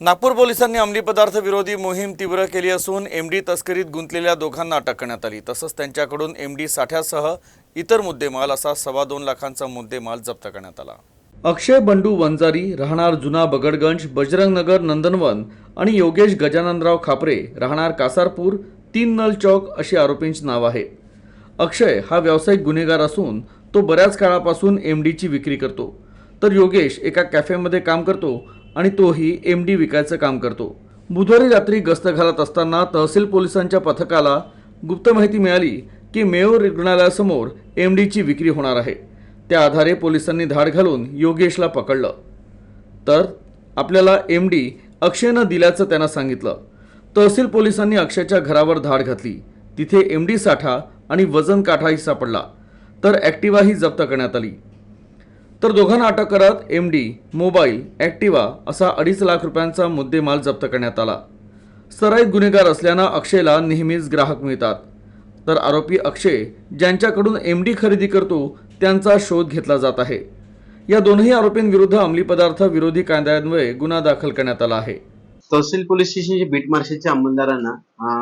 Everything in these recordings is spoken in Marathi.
नागपूर पोलिसांनी अंमली पदार्थ विरोधी मोहीम तीव्र केली असून एमडी तस्करीत गुंतलेल्या दोघांना अटक करण्यात आली। तसंच त्यांच्याकडून एमडी साठ्यासह इतर मुद्देमाल असा 2.25 लाखांचा मुद्देमाल जप्त करण्यात आला। अक्षय बंडू वंजारी राहणार जुना बगडगंज बजरंगनगर नंदनवन आणि योगेश गजाननराव खापरे राहणार कासारपूर 3 नल चौक अशी आरोपींची नाव आहे। अक्षय हा व्यावसायिक गुन्हेगार असून तो बऱ्याच काळापासून एमडीची विक्री करतो, तर योगेश एका कॅफेमध्ये काम करतो आणि तोही एमडी विकायचं काम करतो। बुधवारी रात्री गस्त घालत असताना तहसील पोलिसांच्या पथकाला गुप्त माहिती मिळाली की मेयो रुग्णालयासमोर एमडीची विक्री होणार आहे। त्या आधारे पोलिसांनी धाड घालून योगेशला पकडलं, तर आपल्याला एमडी अक्षयनं दिल्याचं त्यानं सांगितलं। तहसील पोलिसांनी अक्षयच्या घरावर धाड घातली, तिथे एमडी साठा आणि वजन काठाही सापडला, तर ॲक्टिवाही जप्त करण्यात आली। तर दोघांना अटक करत एमडी, मोबाईल, ॲक्टिवा असा 2.5 लाख रुपयांचा मुद्देमाल जप्त करण्यात आला। सराईत गुन्हेगार असल्यानं अक्षयला नेहमीच ग्राहक मिळतात, तर आरोपी अक्षय ज्यांच्याकडून एमडी खरेदी करतो त्यांचा शोध घेतला जात आहे। या दोनही आरोपींविरुद्ध अंमली पदार्थ विरोधी कायद्यान्वये गुन्हा दाखल करण्यात आला आहे। तहसील पोलीस स्टेशनचे बीट मार्शलच्या अंमलदारांना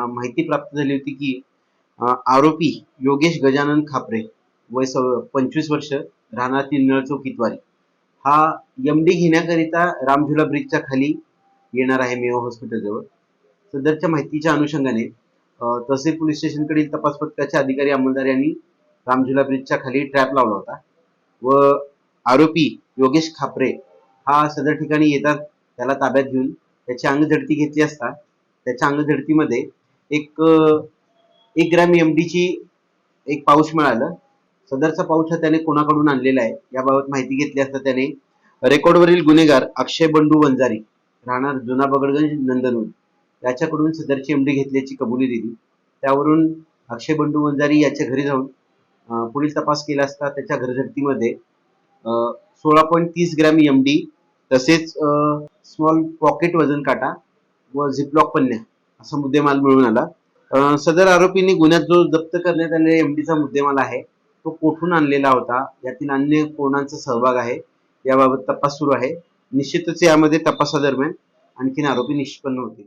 माहिती प्राप्त झाली होती की आरोपी योगेश गजानन खापरे वय 25 वर्ष राहणार 3 नळ चौक इतवारी हा एमडी घेण्याकरिता रामझुला ब्रिजच्या खाली येणार आहे मेयो हॉस्पिटल जवळ। सदरच्या माहितीच्या अनुषंगाने तहसील पोलीस स्टेशनकडील तपास पथकाचे अधिकारी अंमलदार यांनी रामझुला ब्रिजच्या खाली ट्रॅप लावला होता व आरोपी योगेश खापरे हा सदर ठिकाणी येतात त्याला ताब्यात घेऊन त्याची अंगझडती घेतली असता त्याच्या अंगझडतीमध्ये एक ग्रॅम एमडीची एक पाऊच मिळालं। सदरचा पाऊच हा त्याने कोणाकडून आणलेला आहे याबाबत माहिती घेतली असता त्याने रेकॉर्डवरील गुन्हेगार अक्षय बंडू वंजारी राहणार जुना बगडगंज नंदनवन याच्याकडून सदरची एमडी घेतल्याची कबुली दिली। त्यावरून अक्षय बंडू वंजारी याच्या घरी जाऊन पुढील तपास केला असता त्याच्या घरझडतीमध्ये 16.30 ग्रॅम एमडी तसेच स्मॉल पॉकेट वजन काटा व झिपलॉक पन्न्या असा मुद्देमाल मिळून आला। सदर आरोपींनी गुन्ह्यात जो जप्त करण्यात आलेला एमडीचा मुद्देमाल आहे तो कोठून आणलेला होता, यातील अन्य कोणाचा सहभाग आहे याबाबत तपास सुरू आहे। निश्चितच यामध्ये तपासादरम्यान आणखीन आरोपी निष्पन्न होतील।